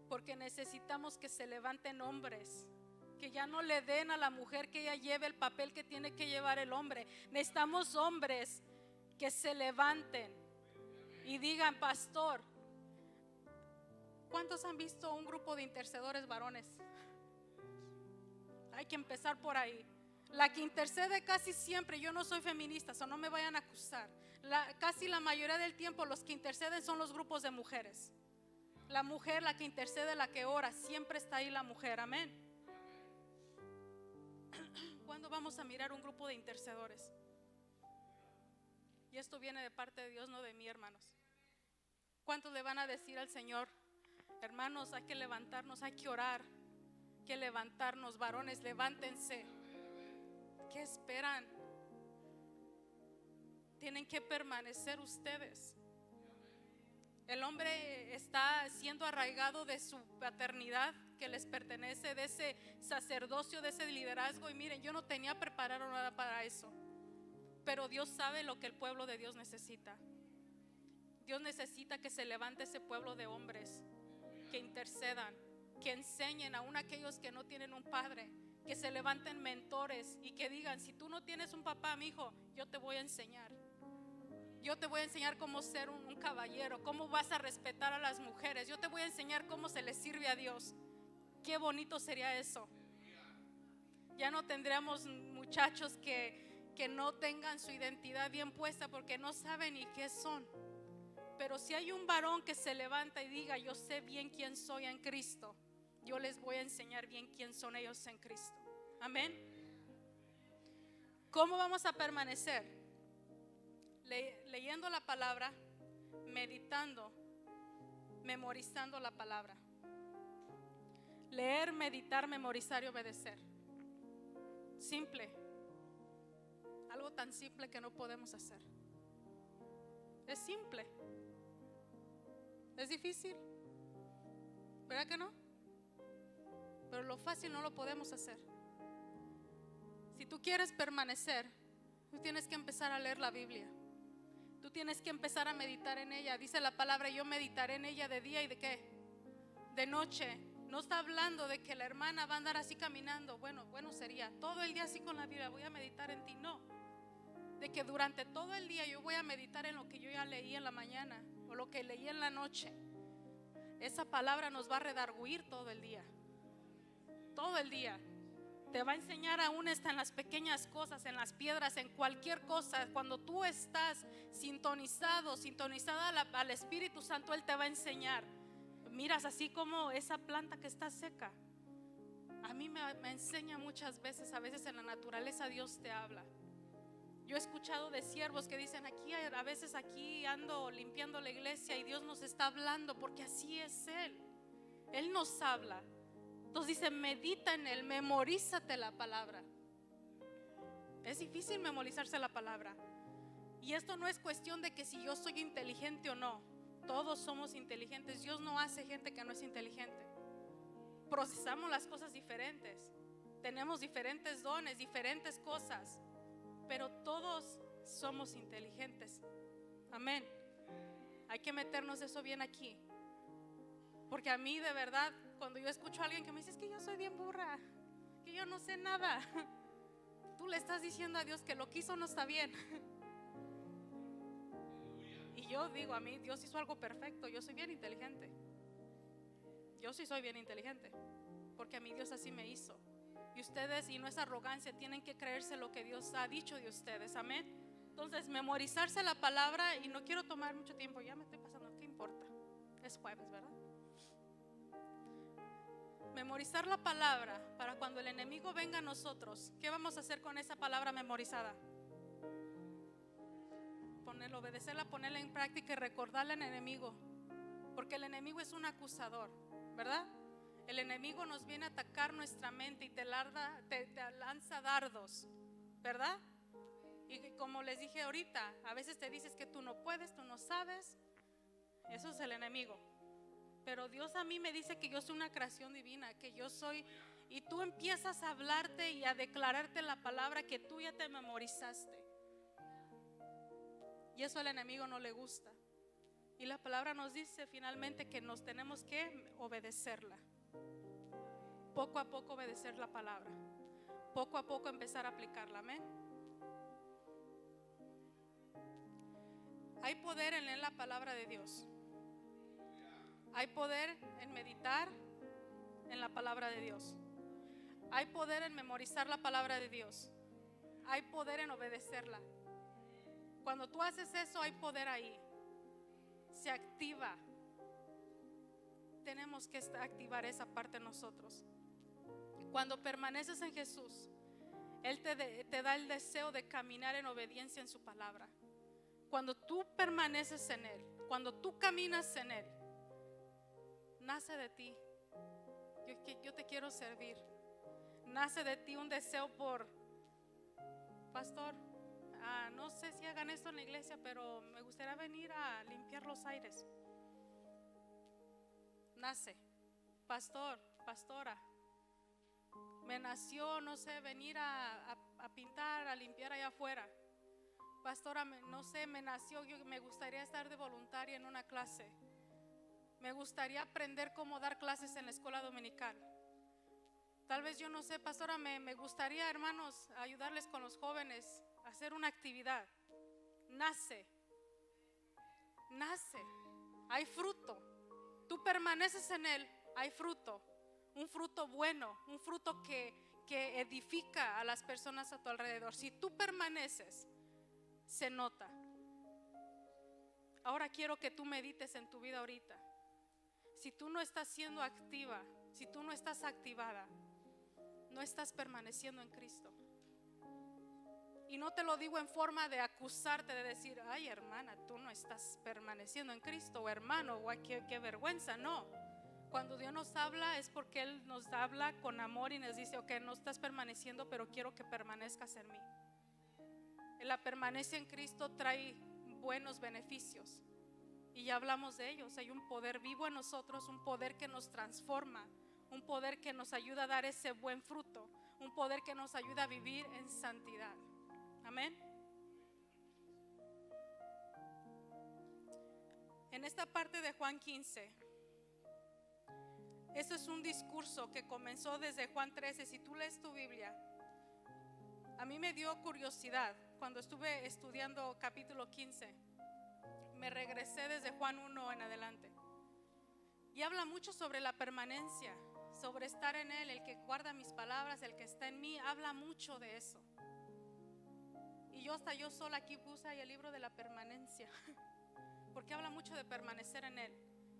Porque necesitamos que se levanten hombres que ya no le den a la mujer que ella lleve el papel que tiene que llevar el hombre. Necesitamos hombres que se levanten y digan: pastor, ¿cuántos han visto un grupo de intercedores varones? Hay que empezar por ahí. La que intercede casi siempre, yo no soy feminista, so no me vayan a acusar. Casi la mayoría del tiempo los que interceden son los grupos de mujeres. La mujer, la que intercede, la que ora, siempre está ahí la mujer, amén. ¿Cuándo vamos a mirar un grupo de intercedores? Y esto viene de parte de Dios, no de mí, hermanos. ¿Cuántos le van a decir al Señor: hermanos, hay que levantarnos, hay que orar, hay que levantarnos, varones, levántense? ¿Qué esperan? Tienen que permanecer ustedes. El hombre está siendo arraigado de su paternidad que les pertenece, de ese sacerdocio, de ese liderazgo. Y miren, yo no tenía preparado nada para eso, pero Dios sabe lo que el pueblo de Dios necesita. Dios necesita que se levante ese pueblo de hombres que intercedan, que enseñen aún a aquellos que no tienen un padre, que se levanten mentores y que digan: si tú no tienes un papá, mi hijo, yo te voy a enseñar. Yo te voy a enseñar cómo ser un caballero, cómo vas a respetar a las mujeres. Yo te voy a enseñar cómo se le sirve a Dios. Qué bonito sería eso. Ya no tendríamos muchachos que no tengan su identidad bien puesta porque no saben ni qué son. Pero si hay un varón que se levanta y diga: yo sé bien quién soy en Cristo, yo les voy a enseñar bien quién son ellos en Cristo. Amén. ¿Cómo vamos a permanecer? Leyendo la palabra, meditando, memorizando la palabra. Leer, meditar, memorizar y obedecer. Simple. Algo tan simple que no podemos hacer. Es simple. Es difícil, ¿verdad que no? Pero lo fácil no lo podemos hacer. Si tú quieres permanecer, tú tienes que empezar a leer la Biblia. Tú tienes que empezar a meditar en ella. Dice la palabra: yo meditaré en ella de día y de qué, de noche. No está hablando de que la hermana va a andar así caminando. Bueno sería todo el día así con la Biblia, voy a meditar en ti. No, de que durante todo el día yo voy a meditar en lo que yo ya leí en la mañana o lo que leí en la noche. Esa palabra nos va a redarguir todo el día. Todo el día. Te va a enseñar aún hasta en las pequeñas cosas, en las piedras, en cualquier cosa. Cuando tú estás sintonizada al Espíritu Santo, Él te va a enseñar. Miras así como esa planta que está seca. A mí me enseña muchas veces. A veces en la naturaleza Dios te habla. Yo he escuchado de siervos que dicen: a veces aquí ando limpiando la iglesia y Dios nos está hablando, porque así es Él. Él nos habla. Entonces dice: medita en Él, memorízate la palabra. Es difícil memorizarse la palabra. Y esto no es cuestión de que si yo soy inteligente o no. Todos somos inteligentes. Dios no hace gente que no es inteligente. Procesamos las cosas diferentes. Tenemos diferentes dones, diferentes cosas. Pero todos somos inteligentes. Amén. Hay que meternos eso bien aquí. Porque a mí de verdad, cuando yo escucho a alguien que me dice: es que yo soy bien burra, que yo no sé nada, tú le estás diciendo a Dios que lo que hizo no está bien. Y yo digo: a mí Dios hizo algo perfecto. Yo soy bien inteligente. Yo sí soy bien inteligente, porque a mí Dios así me hizo. Y ustedes, y no es arrogancia, tienen que creerse lo que Dios ha dicho de ustedes. Amén. Entonces, memorizarse la palabra. Y no quiero tomar mucho tiempo, ya me estoy pasando, ¿qué importa? Es jueves, ¿verdad? Memorizar la palabra para cuando el enemigo venga a nosotros. ¿Qué vamos a hacer con esa palabra memorizada? Obedecerla, ponerla en práctica y recordarle al enemigo. Porque el enemigo es un acusador, ¿verdad? El enemigo nos viene a atacar nuestra mente y te lanza dardos, ¿verdad? Y como les dije ahorita, a veces te dices que tú no puedes, tú no sabes. Eso es el enemigo. Pero Dios a mí me dice que yo soy una creación divina, que yo soy. Y tú empiezas a hablarte y a declararte la palabra que tú ya te memorizaste. Y eso al enemigo no le gusta. Y la palabra nos dice finalmente que nos tenemos que obedecerla. poco a poco obedecer la palabra, poco a poco empezar a aplicarla. Amén. Hay poder en leer la palabra de Dios. Hay poder en meditar en la palabra de Dios. Hay poder en memorizar la palabra de Dios. Hay poder en obedecerla. Cuando tú haces eso, hay poder ahí. Se activa. Tenemos que activar esa parte nosotros. Cuando permaneces en Jesús, Él te da el deseo de caminar en obediencia en su palabra. Cuando tú permaneces en Él, cuando tú caminas en Él, nace de ti: yo te quiero servir. Nace de ti un deseo por: pastor, no sé si hagan esto en la iglesia, pero me gustaría venir a limpiar los aires. Nace: pastor, pastora, me nació, no sé, venir a pintar, a limpiar allá afuera. Pastora, no sé, me nació, me gustaría estar de voluntaria en una clase. Me gustaría aprender cómo dar clases en la escuela dominical. Tal vez yo no sé, pastora, me gustaría, hermanos, ayudarles con los jóvenes, hacer una actividad. Nace, hay fruto. Tú permaneces en Él, hay fruto. Un fruto bueno, un fruto que edifica a las personas a tu alrededor. Si tú permaneces, se nota. Ahora quiero que tú medites en tu vida ahorita. Si tú no estás siendo activa, si tú no estás activada, no estás permaneciendo en Cristo. Y no te lo digo en forma de acusarte, de decir: ay, hermana, tú no estás permaneciendo en Cristo, o hermano, o qué vergüenza. No. Cuando Dios nos habla es porque Él nos habla con amor y nos dice: ok, no estás permaneciendo, pero quiero que permanezcas en mí. La permanencia en Cristo trae buenos beneficios, y ya hablamos de ellos. Hay un poder vivo en nosotros, un poder que nos transforma, un poder que nos ayuda a dar ese buen fruto, un poder que nos ayuda a vivir en santidad. Amén. En esta parte de Juan 15, esto es un discurso que comenzó desde Juan 13. Si tú lees tu Biblia, a mí me dio curiosidad cuando estuve estudiando capítulo 15. Me regresé desde Juan 1 en adelante, y habla mucho sobre la permanencia, sobre estar en Él. El que guarda mis palabras, el que está en mí, habla mucho de eso. Y yo sola aquí puse ahí el libro de la permanencia, porque habla mucho de permanecer en Él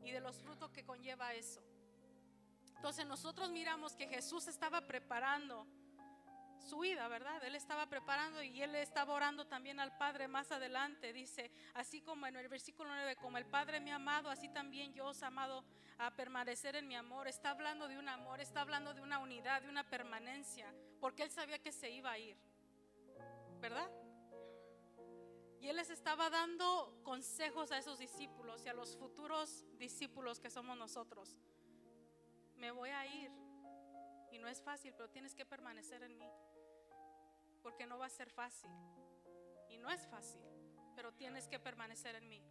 y de los frutos que conlleva eso. Entonces nosotros miramos que Jesús estaba preparando su vida, ¿verdad? Él estaba preparando, y Él estaba orando también al Padre. Más adelante dice, así como en el versículo 9, como el Padre me ha amado, así también yo os he amado, a permanecer en mi amor. Está hablando de un amor, está hablando de una unidad, de una permanencia, porque Él sabía que se iba a ir, ¿verdad? Y Él les estaba dando consejos a esos discípulos y a los futuros discípulos que somos nosotros. Me voy a ir, y no es fácil, pero tienes que permanecer en mí, porque no va a ser fácil, y no es fácil, pero tienes que permanecer en mí.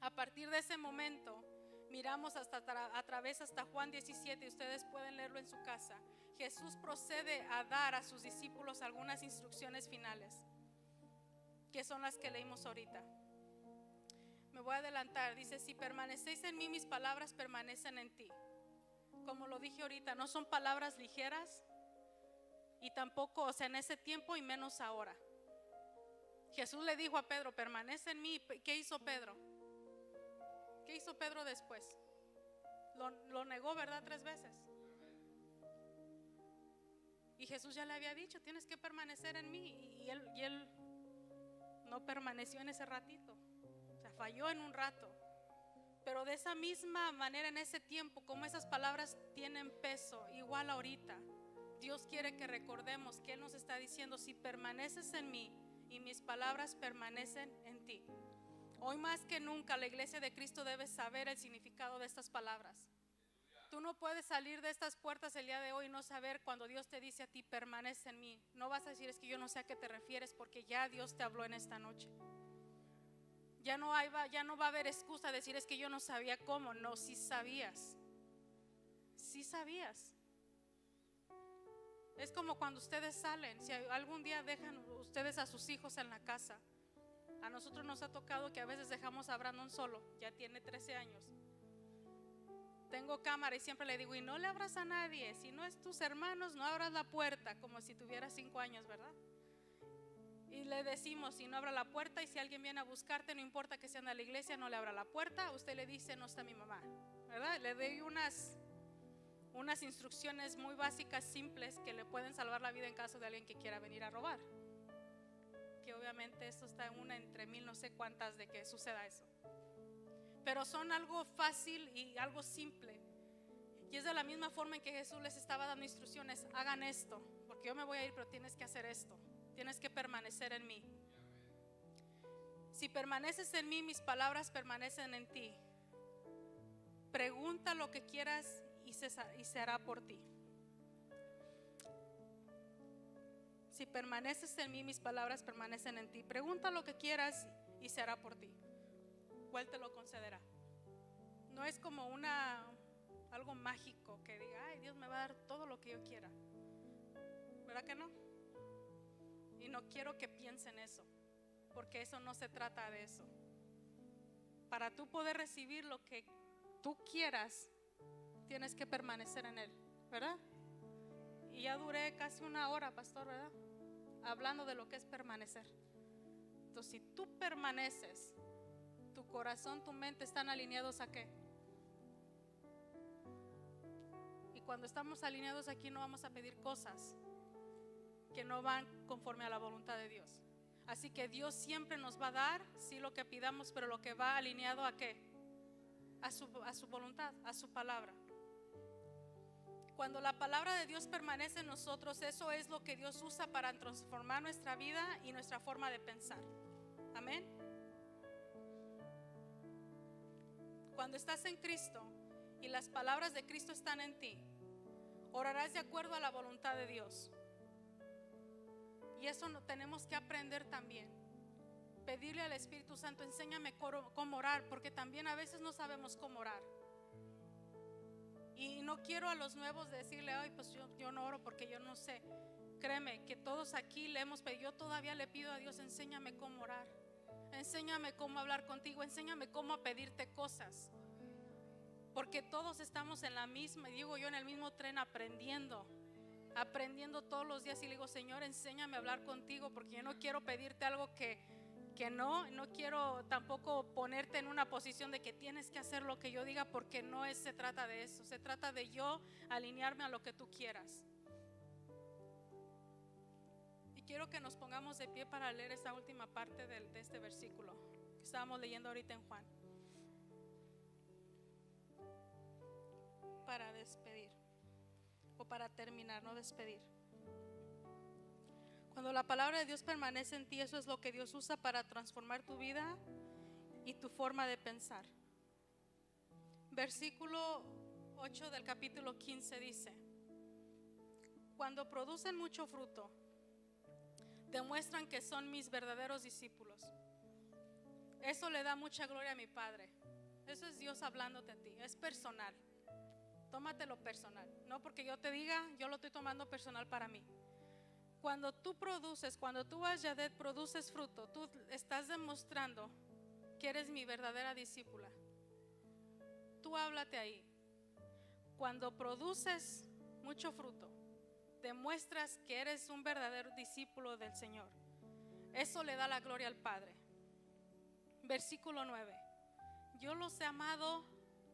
A partir de ese momento miramos a través hasta Juan 17, y ustedes pueden leerlo en su casa. Jesús procede a dar a sus discípulos algunas instrucciones finales, que son las que leímos ahorita. Me voy a adelantar. Dice: si permanecéis en mí, mis palabras permanecen en ti. Como lo dije ahorita, no son palabras ligeras, y tampoco, o sea, en ese tiempo y menos ahora. Jesús le dijo a Pedro: permanece en mí. ¿Qué hizo Pedro? ¿Qué hizo Pedro después? Lo negó, ¿verdad? 3 veces. Y Jesús ya le había dicho: tienes que permanecer en mí. Y él no permaneció en ese ratito, o sea, falló en un rato. Pero de esa misma manera, en ese tiempo, como esas palabras tienen peso, igual ahorita Dios quiere que recordemos que Él nos está diciendo: si permaneces en mí y mis palabras permanecen en ti. Hoy más que nunca la iglesia de Cristo debe saber el significado de estas palabras. Tú no puedes salir de estas puertas el día de hoy y no saber, cuando Dios te dice a ti: permanece en mí. No vas a decir: es que yo no sé a qué te refieres, porque ya Dios te habló en esta noche. Ya no va a haber excusa de decir: es que yo no sabía cómo. No, sí sabías. Sí sabías. Es como cuando ustedes salen, si algún día dejan ustedes a sus hijos en la casa. A nosotros nos ha tocado que a veces dejamos a Brandon solo, ya tiene 13 años. Tengo cámara y siempre le digo, y no le abras a nadie, si no es tus hermanos, no abras la puerta, como si tuviera 5 años, ¿verdad? Y le decimos, si no abra la puerta, y si alguien viene a buscarte, no importa que sean de la iglesia, no le abra la puerta. Usted le dice, no está mi mamá, ¿verdad? Le doy unas instrucciones muy básicas, simples, que le pueden salvar la vida en caso de alguien que quiera venir a robar. Que obviamente esto está en una entre mil, no sé cuántas, de que suceda eso. Pero son algo fácil y algo simple. Y es de la misma forma en que Jesús les estaba dando instrucciones: hagan esto, porque yo me voy a ir, pero tienes que hacer esto. Tienes que permanecer en mí. Si permaneces en mí, mis palabras permanecen en ti. Pregunta lo que quieras y se hará por ti. Si permaneces en mí, mis palabras permanecen en ti. Pregunta lo que quieras y se hará por ti. ¿Cuál te lo concederá? No es como algo mágico que diga, ay, Dios me va a dar todo lo que yo quiera. ¿Verdad que no? Y no quiero que piensen eso, porque eso no se trata de eso. Para tú poder recibir lo que tú quieras, tienes que permanecer en Él, ¿verdad? Y ya duré casi 1 hora, pastor, ¿verdad? Hablando de lo que es permanecer. Entonces, si tú permaneces, tu corazón, tu mente están alineados ¿a qué? Y cuando estamos alineados aquí, no vamos a pedir cosas que no van conforme a la voluntad de Dios. Así que Dios siempre nos va a dar, sí, lo que pidamos, pero lo que va alineado ¿a qué? A su voluntad, a su palabra. Cuando la palabra de Dios permanece en nosotros, eso es lo que Dios usa para transformar nuestra vida y nuestra forma de pensar. Amén. Cuando estás en Cristo y las palabras de Cristo están en ti, orarás de acuerdo a la voluntad de Dios. Y eso tenemos que aprender también. Pedirle al Espíritu Santo, enséñame cómo orar, porque también a veces no sabemos cómo orar. Y no quiero a los nuevos decirle, ay, pues yo no oro porque yo no sé. Créeme que todos aquí le hemos pedido, yo todavía le pido a Dios, enséñame cómo orar, enséñame cómo hablar contigo, enséñame cómo pedirte cosas. Porque todos estamos en la misma, digo yo, en el mismo tren aprendiendo todos los días. Y le digo, Señor, enséñame a hablar contigo, porque yo no quiero pedirte algo que no quiero tampoco ponerte en una posición de que tienes que hacer lo que yo diga, porque se trata de eso. Se trata de yo alinearme a lo que tú quieras. Y quiero que nos pongamos de pie para leer esta última parte de este versículo que estábamos leyendo ahorita en Juan, para despedir, o para terminar, no despedir. Cuando la palabra de Dios permanece en ti, eso es lo que Dios usa para transformar tu vida y tu forma de pensar. Versículo 8 del capítulo 15 dice: cuando producen mucho fruto, demuestran que son mis verdaderos discípulos. Eso le da mucha gloria a mi Padre. Eso es Dios hablándote a ti, es personal. Tómatelo personal, no porque yo te diga, yo lo estoy tomando personal para mí. Cuando tú vas Yadet, produces fruto, tú estás demostrando que eres mi verdadera discípula. Tú háblate ahí. Cuando produces mucho fruto, demuestras que eres un verdadero discípulo del Señor. Eso le da la gloria al Padre. Versículo 9: yo los he amado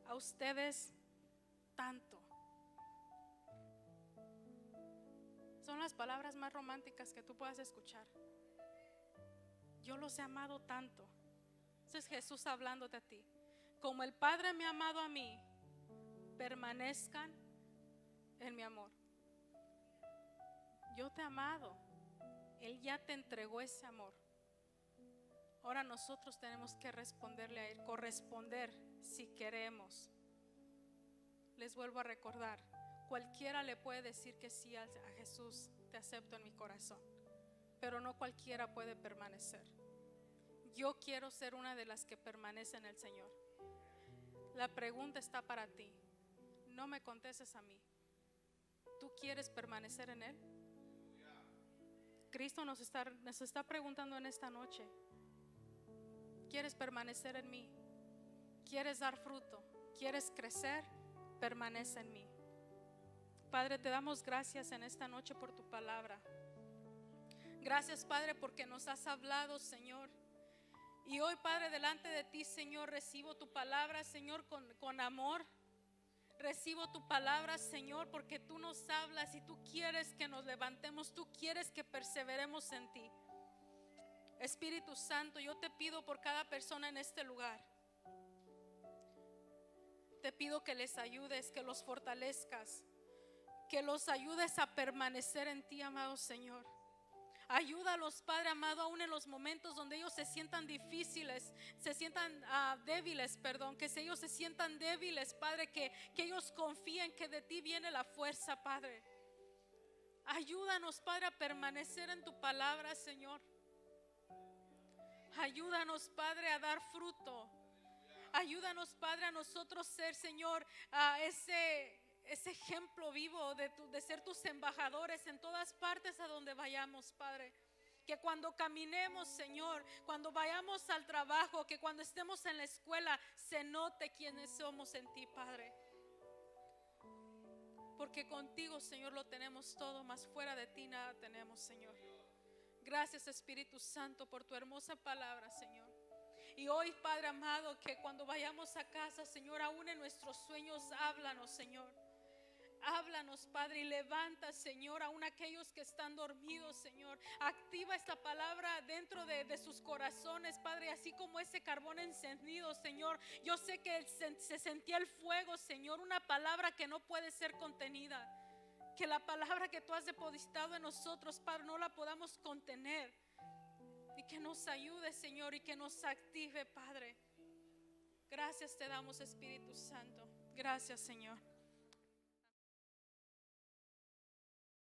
a ustedes tanto. Son las palabras más románticas que tú puedas escuchar. Yo los he amado tanto. Ese es Jesús hablándote a ti. Como el Padre me ha amado a mí, permanezcan en mi amor. Yo te he amado. Él ya te entregó ese amor. Ahora nosotros tenemos que responderle a Él, corresponder si queremos. Les vuelvo a recordar, cualquiera le puede decir que sí a Jesús, te acepto en mi corazón, pero no cualquiera puede permanecer. Yo quiero ser una de las que permanece en el Señor. La pregunta está para ti. No me contestes a mí. ¿tú quieres permanecer en Él? Cristo nos está preguntando en esta noche: ¿quieres permanecer en mí? ¿Quieres dar fruto? ¿Quieres crecer? Permanece en mí. Padre, te damos gracias en esta noche por tu palabra. Gracias, Padre, porque nos has hablado, Señor. Y hoy, Padre, delante de ti, Señor, recibo tu palabra, Señor, con amor. Recibo tu palabra, Señor, porque tú nos hablas y tú quieres que nos levantemos, tú quieres que perseveremos en ti. Espíritu Santo, yo te pido por cada persona en este lugar. Te pido que les ayudes, que los fortalezcas, que los ayudes a permanecer en ti, amado Señor. Ayúdalos, Padre amado, aún en los momentos donde ellos se sientan difíciles, se sientan débiles, que ellos se sientan débiles, Padre, que ellos confíen que de ti viene la fuerza, Padre. Ayúdanos, Padre, a permanecer en tu palabra, Señor. Ayúdanos, Padre, a dar fruto. Ayúdanos, Padre, a nosotros ser, Señor, ese ejemplo vivo de ser tus embajadores en todas partes a donde vayamos, Padre. Que cuando caminemos, Señor, cuando vayamos al trabajo, que cuando estemos en la escuela, se note quiénes somos en ti, Padre. Porque contigo, Señor, lo tenemos todo, más fuera de ti nada tenemos, Señor. Gracias, Espíritu Santo, por tu hermosa palabra, Señor. Y hoy, Padre amado, que cuando vayamos a casa, Señor, aún en nuestros sueños, háblanos, Señor. Háblanos, Padre, y levanta, Señor, aún aquellos que están dormidos, Señor. Activa esta palabra dentro de sus corazones, Padre, así como ese carbón encendido, Señor. Yo sé que se sentía el fuego, Señor, una palabra que no puede ser contenida. Que la palabra que tú has depositado en nosotros, Padre, no la podamos contener. Y que nos ayude, Señor, y que nos active, Padre. Gracias te damos, Espíritu Santo. Gracias, Señor.